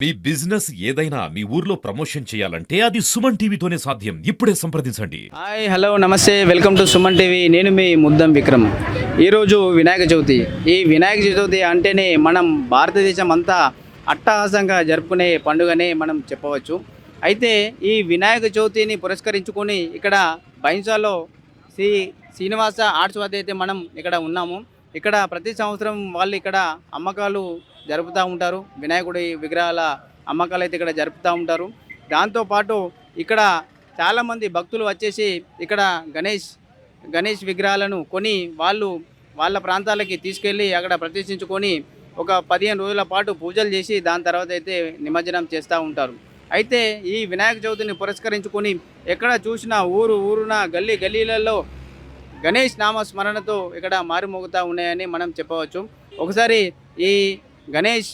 మీ business ఏదైనా మీ ఊర్లో promotion చేయాలంటే అది సుమన్ టీవీతోనే సాధ్యం. ఇప్పుడే సంప్రదించండి. హాయ్ హలో నమస్తే వెల్కమ్ టు సుమన్ టీవీ. నేను మీ ముద్దం విక్రమ్. ఈరోజు వినాయక చవితి. ఈ వినాయక చవితి అంటేనే మనం భారతదేశం అంతా అట్టహాసంగా జరుపుకునే పండుగనే మనం చెప్పవచ్చు. అయితే ఈ వినాయక చవితిని పురస్కరించుకొని ఇక్కడ బైన్సాలో శ్రీ శ్రీనివాస ఆర్ట్స్ వద్ద అయితే మనం ఇక్కడ ఉన్నాము. ఇక్కడ ప్రతి సంవత్సరం వాళ్ళు ఇక్కడ అమ్మకాలు జరుపుతూ ఉంటారు. వినాయకుడి విగ్రహాల అమ్మకాలు అయితే ఇక్కడ జరుపుతూ ఉంటారు. దాంతోపాటు ఇక్కడ చాలామంది భక్తులు వచ్చేసి ఇక్కడ గణేష్ విగ్రహాలను కొని వాళ్ళ ప్రాంతాలకి తీసుకెళ్ళి అక్కడ ప్రతిష్ఠించుకొని ఒక 15 రోజుల పాటు పూజలు చేసి దాని తర్వాత అయితే నిమజ్జనం చేస్తూ ఉంటారు. అయితే ఈ వినాయక చవితిని పురస్కరించుకొని ఎక్కడ చూసినా ఊరున గల్లీలలో గణేష్ నామస్మరణతో ఇక్కడ మారుమోగుతూ ఉన్నాయని మనం చెప్పవచ్చు. ఒకసారి ఈ గణేష్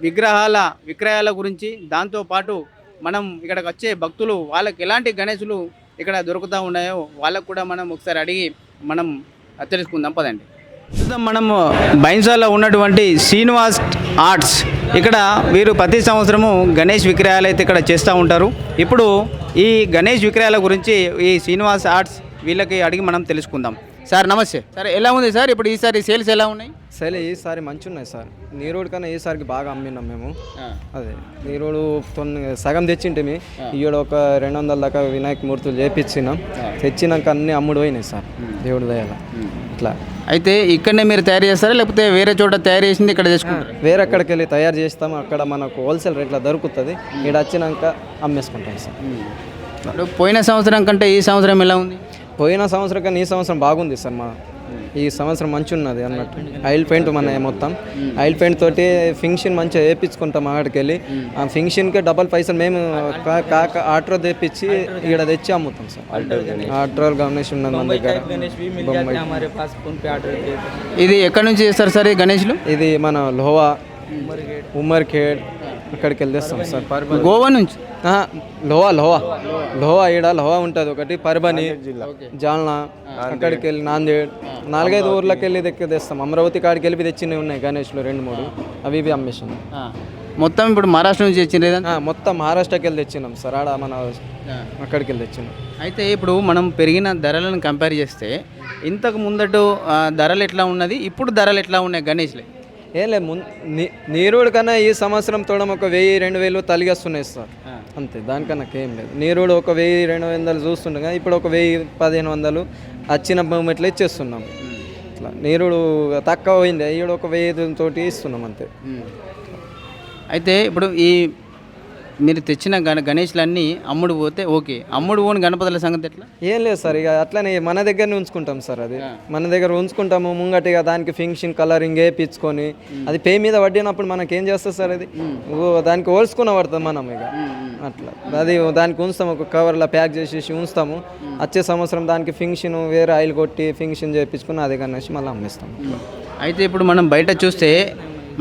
విగ్రహాల విక్రయాల గురించి, దాంతోపాటు మనం ఇక్కడికి వచ్చే భక్తులు వాళ్ళకి ఎలాంటి గణేశులు ఇక్కడ దొరుకుతూ ఉన్నాయో వాళ్ళకు కూడా మనం ఒకసారి అడిగి మనం తెలుసుకుందాం పదండి. ప్రస్తుతం మనం బైన్సాలో ఉన్నటువంటి శ్రీనివాస్ ఆర్ట్స్, ఇక్కడ వీరు ప్రతి సంవత్సరము గణేష్ విక్రయాలు అయితే ఇక్కడ చేస్తూ ఉంటారు. ఇప్పుడు ఈ గణేష్ విక్రయాల గురించి ఈ శ్రీనివాస్ ఆర్ట్స్ వీళ్ళకి అడిగి మనం తెలుసుకుందాం. సార్ నమస్తే. సార్ ఎలా ఉంది సార్ ఇప్పుడు ఈసారి సేల్స్ ఎలా ఉన్నాయి? సరే ఈసారి మంచి ఉన్నాయి సార్. నీరోడ్ కన్నా ఈసారికి బాగా అమ్మినాం మేము. అదే నీరోడు సగం తెచ్చింటే ఈడ ఒక 200 దాకా వినాయక మూర్తులు చేపించినాం. తెచ్చినాక అన్ని అమ్ముడు పోయినాయి సార్ దేవుడి దయల. ఇట్లా అయితే ఇక్కడనే మీరు తయారు చేస్తారా లేకపోతే వేరే చోట తయారు చేసింది ఇక్కడ తెచ్చుకుంటారు? వేరే అక్కడికి వెళ్ళి తయారు చేస్తాము. అక్కడ మనకు హోల్సేల్ రేట్లో దొరుకుతుంది. ఈడ వచ్చినాక అమ్మేసుకుంటాం సార్. ఇప్పుడు పోయిన సంవత్సరం కంటే ఈ సంవత్సరం ఎలా ఉంది? పోయిన సంవత్సరం కన్నా ఈ సంవత్సరం బాగుంది సార్. ఈ సంవత్సరం మంచి ఉన్నది అన్నట్టు. ఆయిల్ పెయింట్ మన మొత్తం ఆయిల్ పెయింట్ తోటి ఫింక్షన్ మంచిగా వేయించుకుంటాం. అక్కడికి వెళ్ళి ఆ ఫింక్షన్కి డబల్ పైసలు మేము ఆర్డర్ తెప్పించి ఇక్కడ తెచ్చి అమ్ముతాం సార్. ఆర్డర్ గణేష్ ఉన్నది మన దగ్గర. ఇది ఎక్కడి నుంచి చేస్తారు సార్ ఈ గణేష్లు? ఇది మన లోహా ఉమర్ఖేడ్ అక్కడికి వెళ్ళి తెస్తాం సార్. గోవా నుంచి లోహా ఈడ లోహా ఉంటుంది ఒకటి, పర్బని, జాల్నా, అక్కడికి వెళ్ళి నాందేడ్, 4-5 ఊర్లకి వెళ్ళి తెస్తాం. అమరావతి కాడికి వెళ్ళి తెచ్చినవి ఉన్నాయి గణేష్లు 2-3, అవి అమ్మేసాం. మొత్తం ఇప్పుడు మహారాష్ట్ర నుంచి తెచ్చింది? మొత్తం మహారాష్ట్రకి వెళ్ళి తెచ్చినాం సార్. ఆడ మన అక్కడికి వెళ్ళి తెచ్చినాం. అయితే ఇప్పుడు మనం పెరిగిన ధరలను కంపేర్ చేస్తే ఇంతకు ముందటు ధరలు ఎట్లా ఉన్నది, ఇప్పుడు ధరలు ఎట్లా ఉన్నాయి గణేష్లే? ఏం లేదు, నీరుడు కన్నా ఈ సంవత్సరం తోడం ఒక 1000-2000 తలిగేస్తున్నాయి సార్. అంతే, దానికన్నా ఏం లేదు. నీరుడు ఒక 1000-2000 చూస్తుండగా ఇప్పుడు ఒక 1000-1500 వచ్చిన మూమెంట్లో ఇచ్చేస్తున్నాం. ఇట్లా నీరుడు తక్కువ పోయింది, ఈడ ఒక 1000 తోటి ఇస్తున్నాం అంతే. అయితే ఇప్పుడు ఈ మీరు తెచ్చిన గణేష్లన్నీ అమ్ముడు పోతే ఓకే, అమ్ముడు పోని గణపతుల సంగతి ఎట్లా? ఏం లేదు సార్, ఇక అట్లనే మన దగ్గరనే ఉంచుకుంటాం సార్. అది మన దగ్గర ఉంచుకుంటాము. ముంగటిగా దానికి ఫింక్షన్ కలరింగ్ వేయించుకొని అది పే మీద పడినప్పుడు మనకి ఏం చేస్తుంది సార్, అది దానికి ఓల్చుకున్న పడుతుంది మనం. ఇక అట్లా అది దానికి ఉంచుతాము, ఒక కవర్లో ప్యాక్ చేసేసి ఉంచుతాము. వచ్చే సంవత్సరం దానికి ఫింక్షన్ వేరే ఆయిల్ కొట్టి ఫింక్షన్ చేయించుకుని అది కనేసి మళ్ళీ అమ్మేస్తాము. అయితే ఇప్పుడు మనం బయట చూస్తే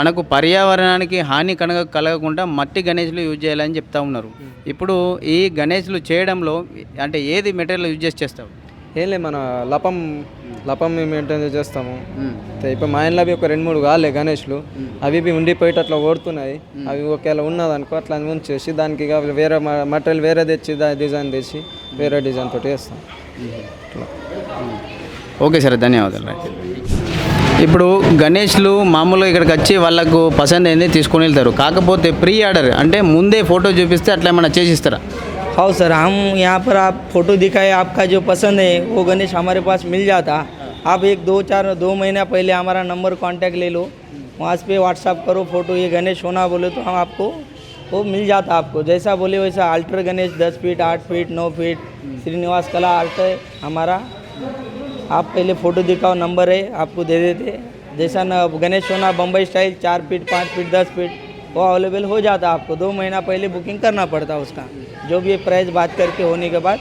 మనకు పర్యావరణానికి హాని కలగకుండా మట్టి గణేష్లు యూజ్ చేయాలని చెప్తా ఉన్నారు. ఇప్పుడు ఈ గణేష్లు చేయడంలో అంటే ఏది మెటీరియల్ యూజ్ చేస్తావు? ఏం లేదు, మన లపం మెయింటైన్ చేస్తాము. ఇప్పుడు మా ఇంట్లో అవి ఒక 2-3 కాలే గణేష్లు, అవి ఉండిపోయి అట్లా ఓడుతున్నాయి. అవి ఒకవేళ ఉన్నదనుకో అట్లా ఉంచేసి దానికి వేరే మెటీరియల్ వేరే తెచ్చి డిజైన్ తెచ్చి వేరే డిజైన్ తోటి వేస్తాం. ఓకే సార్, ధన్యవాదాలు. ఇప్పుడు గణేష్లు మామూలుగా ఇక్కడికి వచ్చి వాళ్ళకు పసంద్ అయింది తీసుకొని వెళ్తారు. కాకపోతే ప్రీ ఆర్డర్ అంటే ముందే ఫోటో చూపిస్తే అట్లా ఏమైనా చేసిస్తారా? हाँ सर, हम यहाँ पर आप फ़ोटो दिखाए, आपका जो पसंद है वो गणेश हमारे पास मिल जाता. आप 2 महीना पहले हमारा नंबर कांटेक्ट ले लो, वहाँ पे व्हाट्सअप करो फ़ोटो, ये गणेश होना बोले तो हम आपको वो मिल जाता. आपको जैसा बोले वैसा अल्टर Ganesh 10 feet 8 feet 9 feet Srinivas Kala art है हमारा. आप पहले फ़ोटो दिखाओ, नंबर है आपको दे देते. जैसा न गणेश होना Bombay style 4 feet 5 feet 10 feet वो अवेलेबल हो जाता. आपको 2 महीना पहले बुकिंग करना पड़ता उसका. जो भी प्राइस बात करके होने के बाद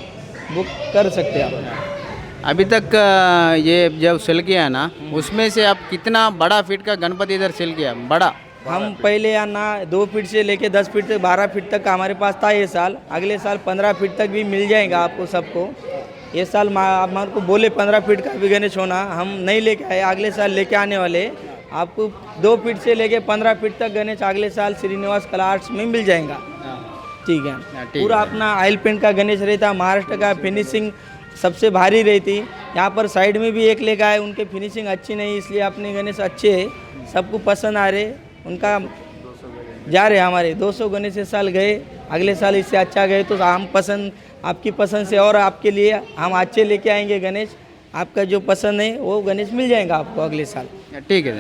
बुक कर सकते हैं आप. अभी तक ये जब सेल किया ना, उसमें से आप कितना बड़ा फीट का गणपति इधर सेल किया? बड़ा हम पहले ना 2 फीट से लेके 10 फीट तक 12 फीट तक का हमारे पास था ये साल. अगले साल 15 फीट तक भी मिल जाएगा आपको सबको. ये साल हमारे को बोले 15 फीट का भी गणेश होना, हम नहीं लेके आए, अगले साल लेके आने वाले. आपको 2 फीट से लेके 15 फीट तक गणेश अगले साल श्रीनिवास कला आर्ट्स में मिल जाएगा। ठीक है, ठीक पूरा अपना ऑयल पेंट का गणेश रहता, महाराष्ट्र का फिनिशिंग सबसे भारी रहती। यहाँ पर साइड में भी एक लेकर आए, उनके फिनिशिंग अच्छी नहीं, इसलिए अपने गणेश अच्छे है, सबको पसंद आ रहे। उनका जा रहे हमारे 200 गणेश इस साल गए, अगले साल इससे अच्छा गए तो हम पसंद, आपकी पसंद से और आपके लिए हम अच्छे लेके आएंगे गणेश। आपका जो पसंद है वो गणेश मिल जाएगा आपको अगले साल। ఠీక్ है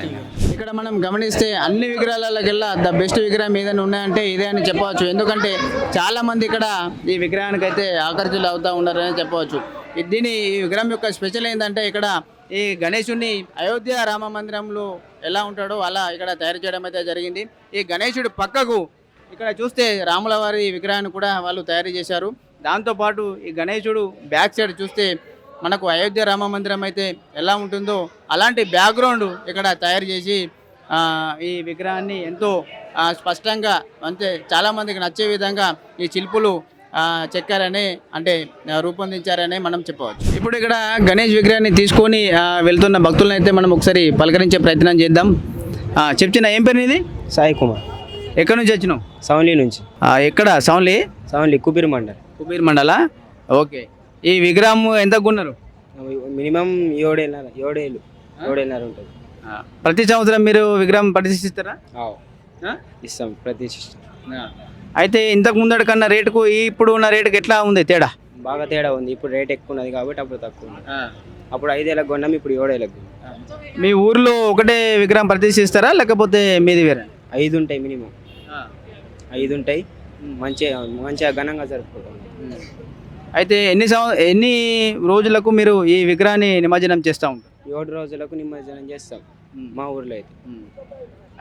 ఇక్కడ మనం గమనిస్తే అన్ని విగ్రహాలకెల్లా ద బెస్ట్ విగ్రహం ఏదైనా ఉన్నాయంటే ఇదే అని చెప్పవచ్చు. ఎందుకంటే చాలా మంది ఇక్కడ ఈ విగ్రహానికి అయితే ఆకర్షితులు అవుతూ ఉన్నారని చెప్పవచ్చు. ఈ విగ్రహం యొక్క స్పెషల్ ఏంటంటే ఇక్కడ ఈ గణేశుడిని అయోధ్య రామ మందిరంలో ఎలా ఉంటాడో అలా ఇక్కడ తయారు చేయడం అయితే జరిగింది. ఈ గణేశుడి పక్కకు ఇక్కడ చూస్తే రాముల వారి విగ్రహాన్ని కూడా వాళ్ళు తయారు చేశారు. దాంతోపాటు ఈ గణేశుడు బ్యాక్ సైడ్ చూస్తే మనకు అయోధ్య రామ మందిరం అయితే ఎలా ఉంటుందో అలాంటి బ్యాక్గ్రౌండ్ ఇక్కడ తయారు చేసి ఈ విగ్రహాన్ని ఎంతో స్పష్టంగా అంటే చాలామందికి నచ్చే విధంగా ఈ శిల్పులు చెక్కారని అంటే రూపొందించారని మనం చెప్పవచ్చు. ఇప్పుడు ఇక్కడ గణేష్ విగ్రహాన్ని తీసుకొని వెళ్తున్న భక్తులను అయితే మనం ఒకసారి పలకరించే ప్రయత్నం చేద్దాం. చెప్తున్నా, ఏం పేరు ఇది? సాయి కుమార్, ఎక్కడి నుంచి వచ్చినావు? సౌన్లీ నుంచి. ఎక్కడ? సౌన్లీ కుబీర్ మండల్. కుబీర్ మండలా? ఓకే. ఈ విగ్రహం ఎంత కొన్నారు? మినిమం 7 ఏళ్ళు ఉంటుంది. ప్రతి సంవత్సరం మీరు విగ్రహం ప్రతిష్ఠిస్తారా? ఇస్తాం ప్రతిష్ఠ. అయితే ఇంతకు ముందటి కన్నా రేటుకు ఇప్పుడు ఉన్న రేటుకి ఎట్లా ఉంది తేడా? బాగా తేడా ఉంది. ఇప్పుడు రేట్ ఎక్కువ ఉన్నది కాబట్టి అప్పుడు తక్కువ ఉంది. అప్పుడు 5 ఏళ్ళకి కొన్నాం, ఇప్పుడు 7 ఏళ్ళకి. మీ ఊర్లో ఒకటే విగ్రహం ప్రతిష్ఠిస్తారా లేకపోతే మీది వేరే? 5 ఉంటాయి మినిమం, 5 ఉంటాయి. మంచిగా ఘనంగా జరుపుకుంటాం. అయితే ఎన్ని రోజులకు మీరు ఈ విగ్రహాన్ని నిమజ్జనం చేస్తూ ఉంటారు? 7 రోజులకు నిమజ్జనం చేస్తాం మా ఊర్లో అయితే.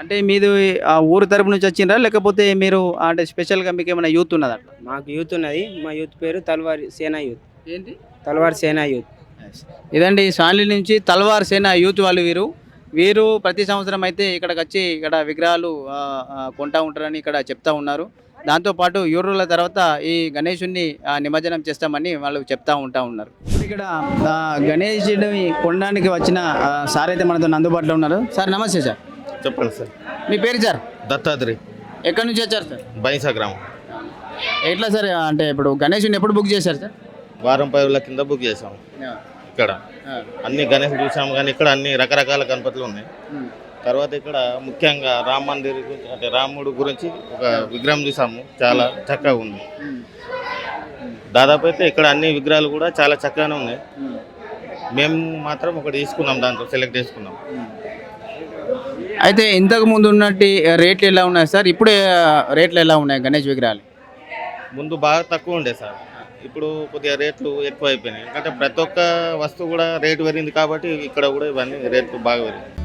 అంటే మీది ఆ ఊరు తరపు నుంచి వచ్చిండ్రా లేకపోతే మీరు అంటే స్పెషల్గా మీకు ఏమైనా యూత్ ఉన్నదా? మాకు యూత్ ఉన్నది. మా యూత్ పేరు తల్వార్ సేనా యూత్. ఏంటి? తల్వార్ సేనా యూత్. ఇదండి సాన్లీ నుంచి తల్వార్ సేనా యూత్ వాళ్ళు. వీరు ప్రతి సంవత్సరం అయితే ఇక్కడికి వచ్చి ఇక్కడ విగ్రహాలు కొంటా ఉంటారని ఇక్కడ చెప్తా ఉన్నారు. దాంతోపాటు 7 రోజుల తర్వాత ఈ గణేశుడిని నిమజ్జనం చేస్తామని వాళ్ళు చెప్తా ఉన్నారు. ఇక్కడ గణేశుడిని కొనడానికి వచ్చిన సార్ అయితే మనతో అందుబాటులో ఉన్నారు. సార్ నమస్తే సార్. చెప్పండి సార్. మీ పేరు సార్? దత్తాత్రి. ఎక్కడి నుంచి వచ్చారు సార్? బైసా గ్రామం. ఎట్లా సార్ అంటే ఇప్పుడు గణేశుడిని ఎప్పుడు బుక్ చేశారు సార్? వారం 10 రోజుల కింద బుక్ చేసాం. ఇక్కడ అన్ని గణేష్ చూసాము, కానీ ఇక్కడ అన్ని రకరకాల గణపతులు ఉన్నాయి. తర్వాత ఇక్కడ ముఖ్యంగా రామ మందిర్ అంటే రాముడు గురించి ఒక విగ్రహం చూసాము, చాలా చక్కగా ఉంది. దాదాపు అయితే ఇక్కడ అన్ని విగ్రహాలు కూడా చాలా చక్కగానే ఉన్నాయి. మేము మాత్రం ఒకటి తీసుకున్నాం, దాంట్లో సెలెక్ట్ చేసుకున్నాం. అయితే ఇంతకు ముందు ఉన్నట్టు రేట్లు ఎలా ఉన్నాయి సార్? ఇప్పుడు రేట్లు ఎలా ఉన్నాయి గణేష్ విగ్రహాలు? ముందు బాగా తక్కువ ఉండే సార్, ఇప్పుడు కొద్దిగా రేట్లు ఎక్కువ అయిపోయినాయి. ఎందుకంటే ప్రతి ఒక్క వస్తువు కూడా రేటు పెరిగింది కాబట్టి ఇక్కడ కూడా ఇవన్నీ రేట్లు బాగా పెరిగింది.